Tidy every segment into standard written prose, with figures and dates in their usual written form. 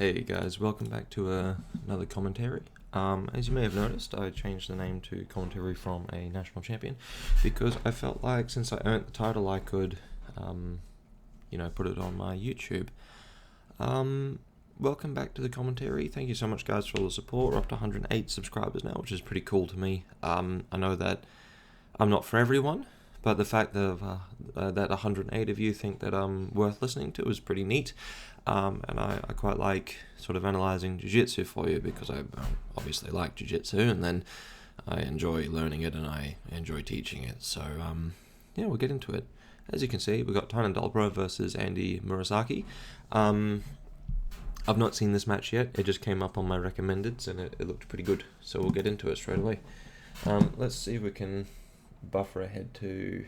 Hey guys, welcome back to another commentary. As you may have noticed, I changed the name to commentary from a national champion because I felt like since I earned the title, I could, put it on my YouTube. Welcome back to the commentary. Thank you so much, guys, for all the support. We're up to 108 subscribers now, which is pretty cool to me. I know that I'm not for everyone, but the fact that 108 of you think that I'm worth listening to is pretty neat. And I quite like sort of analysing jiu-jitsu for you because I obviously like jiu-jitsu, and then I enjoy learning it and I enjoy teaching it. So, we'll get into it. As you can see, we've got Dalpra versus Andy Murasaki. I've not seen this match yet. It just came up on my recommendeds and it looked pretty good. So we'll get into it straight away. Let's see if we can buffer ahead to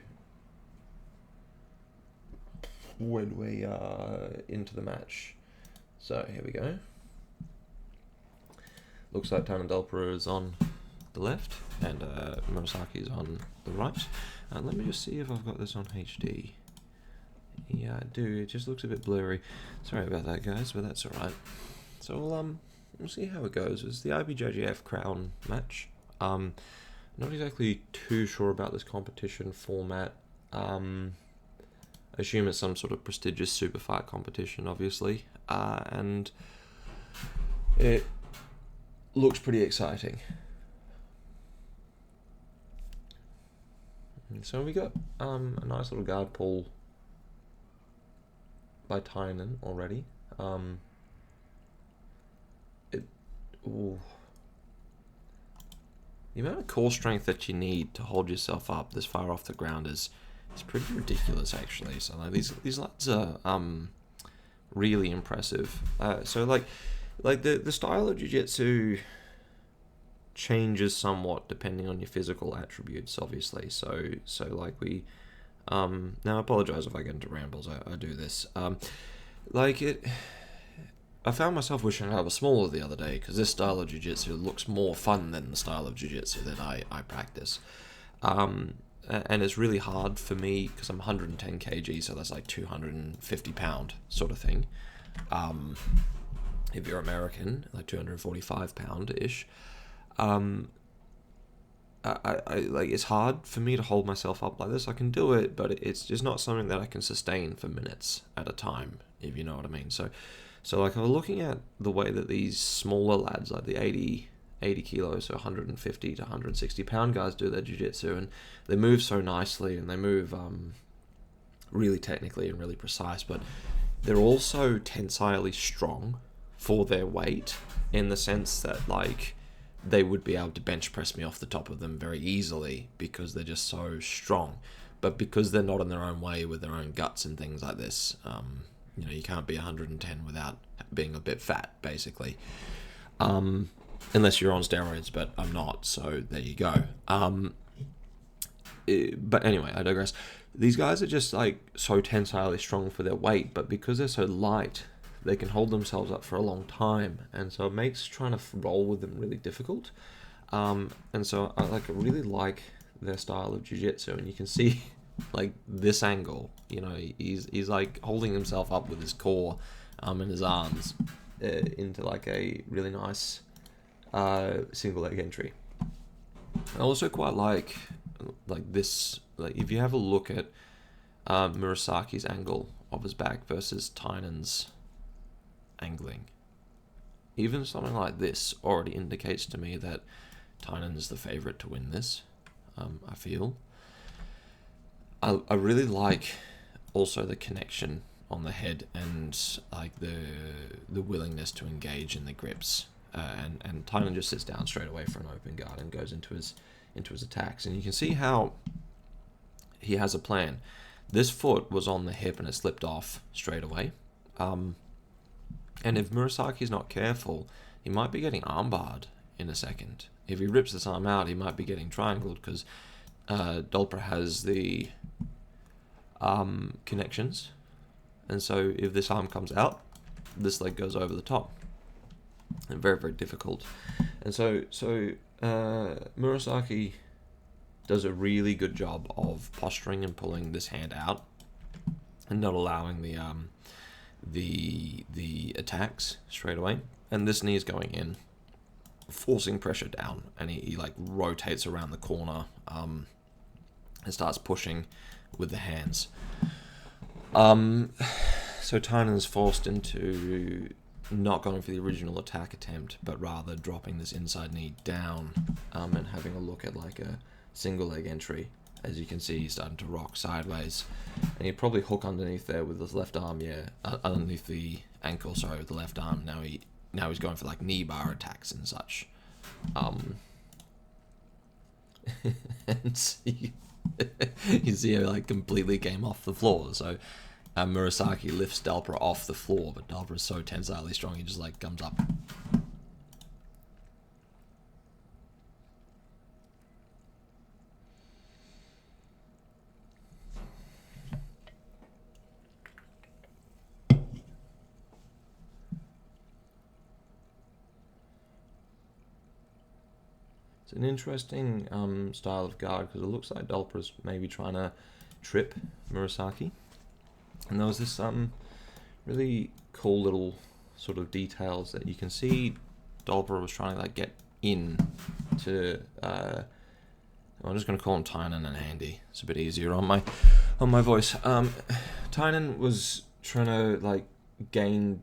when we are into the match. So here we go. Looks like Dalpra is on the left and Murasaki is on the right. Let me just see if I've got this on HD. Yeah, I do. It just looks a bit blurry. Sorry about that, guys, but that's alright. So we'll see how it goes. It's the IBJJF Crown match. Not exactly too sure about this competition format. I assume it's some sort of prestigious super fight competition, obviously, and it looks pretty exciting. And so we got a nice little guard pull by Tynan already. The amount of core strength that you need to hold yourself up this far off the ground is pretty ridiculous, actually. So like these lads are really impressive. So the style of jiu-jitsu changes somewhat depending on your physical attributes, obviously. So like we now I apologize if I get into rambles. I do this. I found myself wishing I was smaller the other day because this style of jiu-jitsu looks more fun than the style of jiu-jitsu that I practice. And it's really hard for me because I'm 110 kg, so that's like 250 pound sort of thing. If you're American, like 245 pound-ish. It's hard for me to hold myself up like this. I can do it, but it's just not something that I can sustain for minutes at a time, if you know what I mean. So like I was looking at the way that these smaller lads, like the 80 kilos, so 150 to 160 pound guys do their jiu-jitsu, and they move so nicely and they move really technically and really precise, but they're also tensilely strong for their weight in the sense that like they would be able to bench press me off the top of them very easily because they're just so strong. But because they're not in their own way with their own guts and things like this, you can't be 110 without being a bit fat, basically. Unless you're on steroids, but I'm not, so there you go. But anyway, I digress. These guys are just like so tensilely strong for their weight, but because they're so light, they can hold themselves up for a long time, and so it makes trying to roll with them really difficult. And so I really like their style of jiu-jitsu, and you can see like this angle, he's like holding himself up with his core and his arms into like a really nice single leg entry. I also quite like this, like if you have a look at Murasaki's angle of his back versus Tynan's angling, even something like this already indicates to me that Tynan's the favorite to win this. I feel I really like also the connection on the head and like the willingness to engage in the grips, and Tynan just sits down straight away for an open guard and goes into his attacks, and you can see how he has a plan. This foot was on the hip and it slipped off straight away, and if Murasaki's not careful, he might be getting armbarred in a second. If he rips this arm out, he might be getting triangled because Dalpra has the connections, and so if this arm comes out, this leg goes over the top, and very, very difficult. And so Murasaki does a really good job of posturing and pulling this hand out and not allowing the attacks straight away. And this knee is going in, forcing pressure down, and he like rotates around the corner and starts pushing with the hands. So Tainan's forced into not going for the original attack attempt, but rather dropping this inside knee down and having a look at like a single leg entry. As you can see, he's starting to rock sideways, and he'd probably hook underneath there with his left arm, underneath the ankle, sorry, with the left arm. Now he's going for like knee bar attacks and such. And you see how like completely came off the floor. So Murasaki lifts Dalpra off the floor, but Dalpra is so tensilely strong, he just like comes up. It's an interesting style of guard, because it looks like Dalpra's maybe trying to trip Murasaki. And there was this really cool little sort of details that you can see Dalpra was trying to like get in to I'm just going to call him Tainan and Andy. It's a bit easier on my voice. Tainan was trying to like gain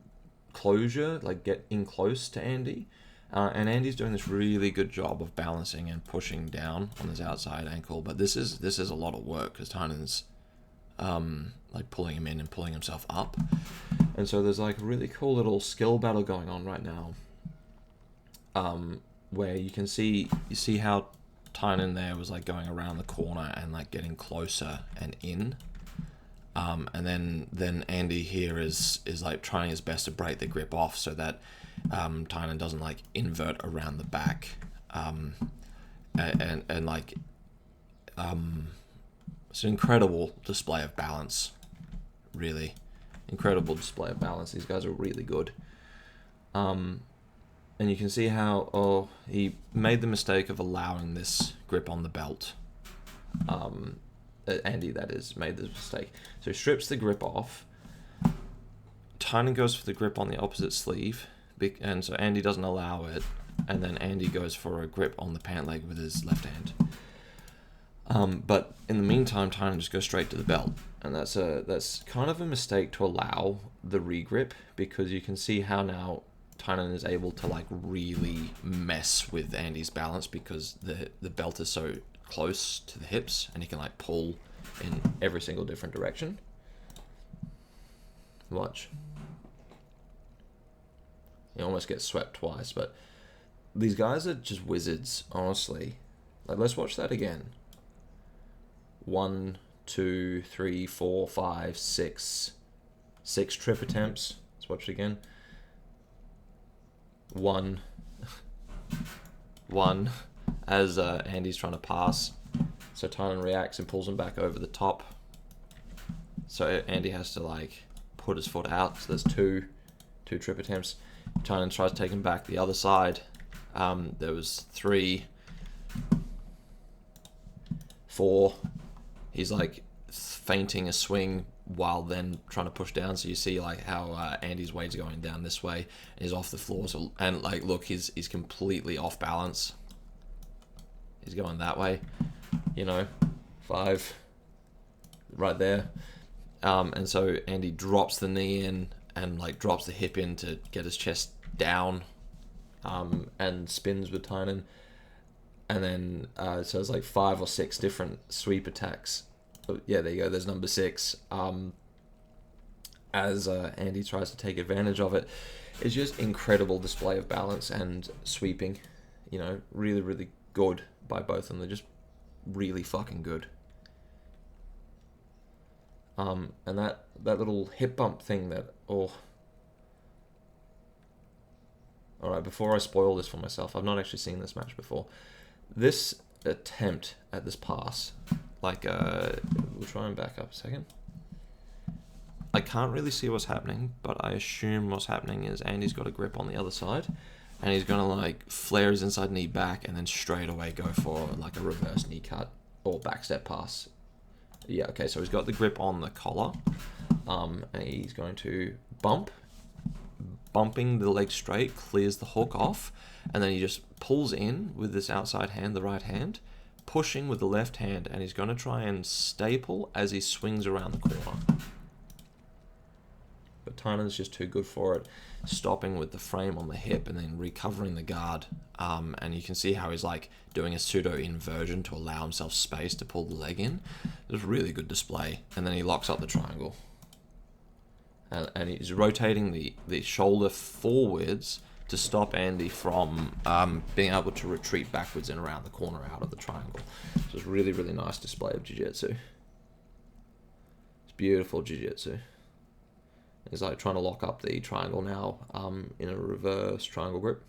closure, like get in close to Andy. And Andy's doing this really good job of balancing and pushing down on his outside ankle, but this is a lot of work, because Tainan's like pulling him in and pulling himself up. And so there's like a really cool little skill battle going on right now, where you see how Tainan there was like going around the corner and like getting closer and in, and then Andy here is like trying his best to break the grip off so that Tainan doesn't like invert around the back, and like it's an incredible display of balance. Really incredible display of balance. These guys are really good. And you can see how he made the mistake of allowing this grip on the belt. Andy, that is, made this mistake. So he strips the grip off. Tainan goes for the grip on the opposite sleeve, and so Andy doesn't allow it, and then Andy goes for a grip on the pant leg with his left hand. But in the meantime, Tainan just goes straight to the belt, and that's kind of a mistake to allow the regrip, because you can see how now Tainan is able to like really mess with Andy's balance, because the belt is so close to the hips, and he can like pull in every single different direction. Watch. He almost gets swept twice, but these guys are just wizards, honestly. Like, let's watch that again. 1, 2, 3, 4, 5, 6. 6 trip attempts. Let's watch it again. 1. 1. As Andy's trying to pass. So Tainan reacts and pulls him back over the top. So Andy has to like put his foot out. So there's 2 trip attempts. Tainan tries to take him back the other side. There was 3, 4. He's like feinting a swing while then trying to push down. So you see like how Andy's weight's going down this way. He's off the floor. So, and like, look, he's completely off balance. He's going that way, 5 right there. And so Andy drops the knee in and like drops the hip in to get his chest down, and spins with Tainan. And then, so it's like 5 or 6 different sweep attacks. Yeah, there you go. There's number 6. As Andy tries to take advantage of it. It's just incredible display of balance and sweeping. Really, really good by both of them. They're just really fucking good. And that little hip bump thing that, Alright, before I spoil this for myself, I've not actually seen this match before. This attempt at this pass, like, we'll try and back up a second. I can't really see what's happening, but I assume what's happening is Andy's got a grip on the other side, and he's gonna like flare his inside knee back and then straight away go for like a reverse knee cut or backstep pass. Yeah, okay, so he's got the grip on the collar, and he's going to bumping the leg straight, clears the hook off, and then he just pulls in with this outside hand, the right hand, pushing with the left hand, and he's going to try and staple as he swings around the corner. But Tainan's just too good for it, stopping with the frame on the hip and then recovering the guard. And you can see how he's like doing a pseudo inversion to allow himself space to pull the leg in. It was a really good display. And then he locks up the triangle. And he's rotating the shoulder forwards to stop Andy from being able to retreat backwards and around the corner out of the triangle. So it's a really, really nice display of jiu-jitsu. It's beautiful jiu-jitsu. He's like trying to lock up the triangle now in a reverse triangle grip.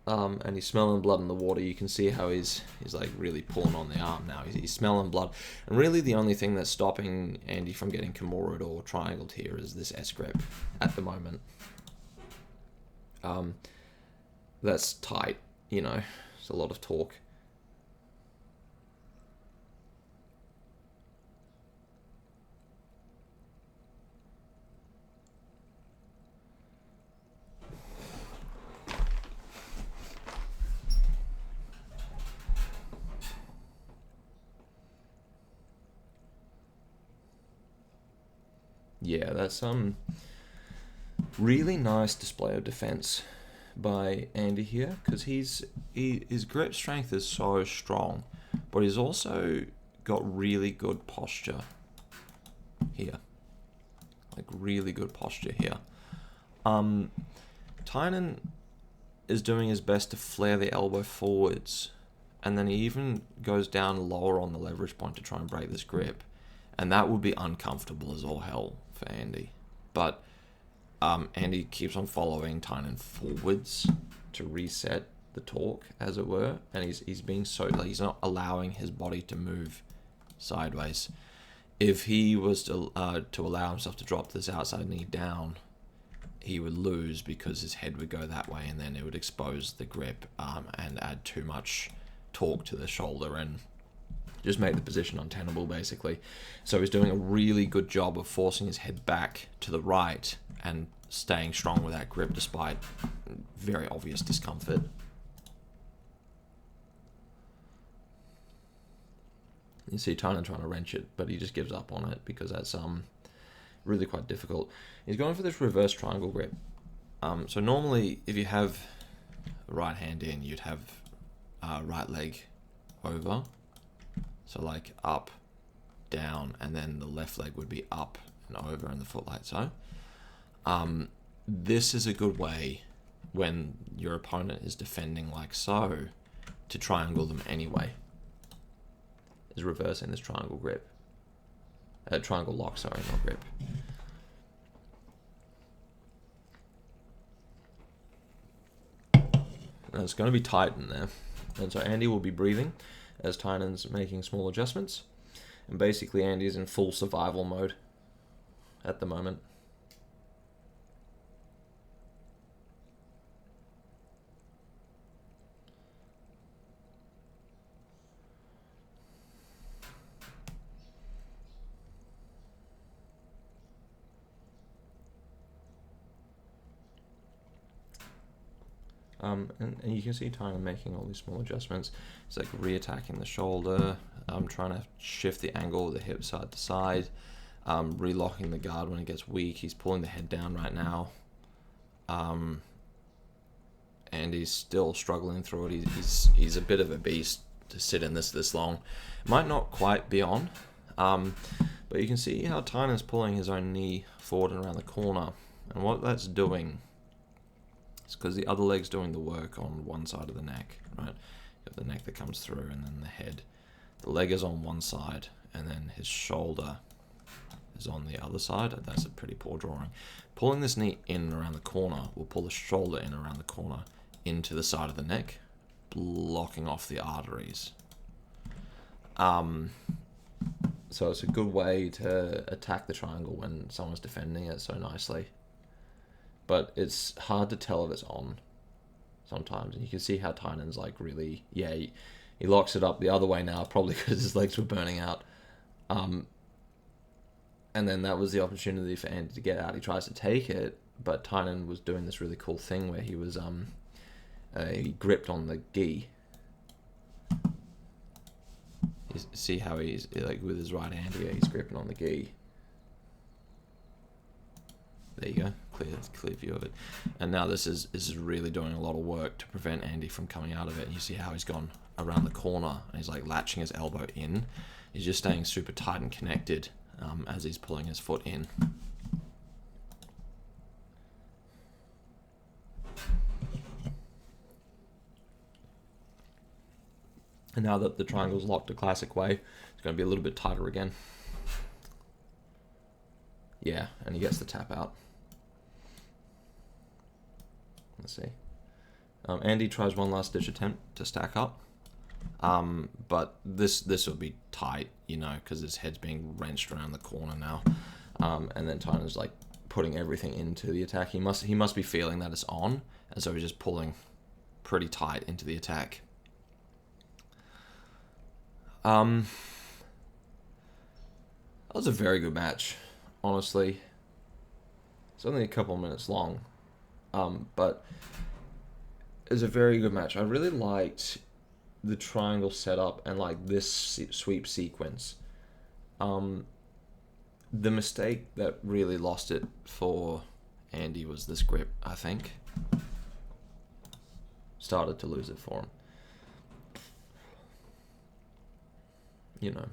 And he's smelling blood in the water. You can see how he's like really pulling on the arm now. He's smelling blood. And really the only thing that's stopping Andy from getting Kimura'd or triangled here is this S-grip at the moment. That's tight, you know. It's a lot of torque. Yeah, that's really nice display of defense by Andy here, because his grip strength is so strong, but he's also got really good posture here, like really good posture here. Tainan is doing his best to flare the elbow forwards, and then he even goes down lower on the leverage point to try and break this grip, and that would be uncomfortable as all hell for Andy. But Andy keeps on following Tainan forwards to reset the torque, as it were, and he's being so, like, he's not allowing his body to move sideways. If he was to allow himself to drop this outside knee down, he would lose because his head would go that way, and then it would expose the grip and add too much torque to the shoulder and just make the position untenable, basically. So he's doing a really good job of forcing his head back to the right and staying strong with that grip despite very obvious discomfort. You see Tainan trying to wrench it, but he just gives up on it because that's really quite difficult. He's going for this reverse triangle grip. So normally, if you have the right hand in, you'd have right leg over. So like up, down, and then the left leg would be up and over and the foot like so. This is a good way when your opponent is defending like so to triangle them anyway. Is reversing this triangle grip. Triangle lock, sorry, not grip. And it's going to be tight in there. And so Andy will be breathing as Tainan's making small adjustments. And basically Andy's in full survival mode at the moment. And you can see Tainan making all these small adjustments. It's like re-attacking the shoulder, trying to shift the angle of the hip side to side, relocking the guard when it gets weak. He's pulling the head down right now. And he's still struggling through it. He's a bit of a beast to sit in this long. Might not quite be on, but you can see how Tainan's pulling his own knee forward and around the corner. And what that's doing, because the other leg's doing the work on one side of the neck, right? You have the neck that comes through and then the head. The leg is on one side and then his shoulder is on the other side. That's a pretty poor drawing. Pulling this knee in around the corner will pull the shoulder in around the corner into the side of the neck, blocking off the arteries. So it's a good way to attack the triangle when someone's defending it so nicely. But it's hard to tell if it's on sometimes. And you can see how Tainan's like really, He locks it up the other way now, probably because his legs were burning out. And then that was the opportunity for Andy to get out. He tries to take it, but Tynan was doing this really cool thing where he was he gripped on the gi. You see how he's like with his right hand here, he's gripping on the gi. There you go, clear view of it. And now this is really doing a lot of work to prevent Andy from coming out of it. And you see how he's gone around the corner and he's like latching his elbow in. He's just staying super tight and connected as he's pulling his foot in. And now that the triangle's locked a classic way, it's going to be a little bit tighter again. Yeah, and he gets the tap out. Let's see. Andy tries one last ditch attempt to stack up. But this will be tight, you know, because his head's being wrenched around the corner now. And then Tynan's like putting everything into the attack. He must be feeling that it's on, and so he's just pulling pretty tight into the attack. That was a very good match, honestly. It's only a couple of minutes long, but it was a very good match. I really liked the triangle setup and like this sweep sequence. The mistake that really lost it for Andy was this grip, I think. Started to lose it for him. You know.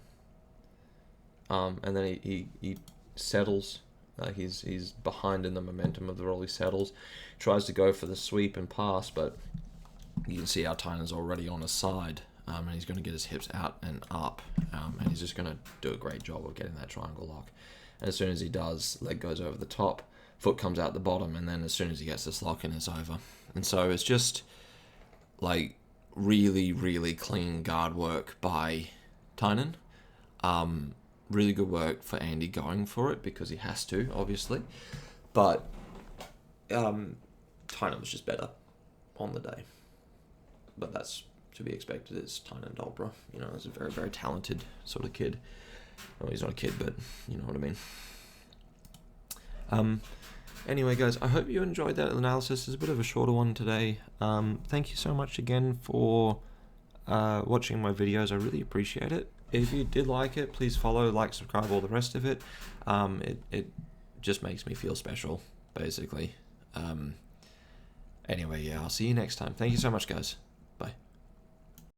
And then he settles. He's behind in the momentum of the roll. He settles, tries to go for the sweep and pass, but you can see how Tynan's already on his side, and he's going to get his hips out and up, and he's just going to do a great job of getting that triangle lock. And as soon as he does, leg goes over the top, foot comes out the bottom, and then as soon as he gets this lock in, it's over. And so it's just like really, really clean guard work by Tynan. Really good work for Andy going for it because he has to, obviously. But Tynan was just better on the day. But that's to be expected. It's Tynan Dalpra. You know, he's a very, very talented sort of kid. Well, he's not a kid, but you know what I mean. Anyway, guys, I hope you enjoyed that analysis. It's a bit of a shorter one today. Thank you so much again for watching my videos. I really appreciate it. If you did like it, please follow, like, subscribe, all the rest of it. It just makes me feel special, basically. Anyway, yeah, I'll see you next time. Thank you so much, guys.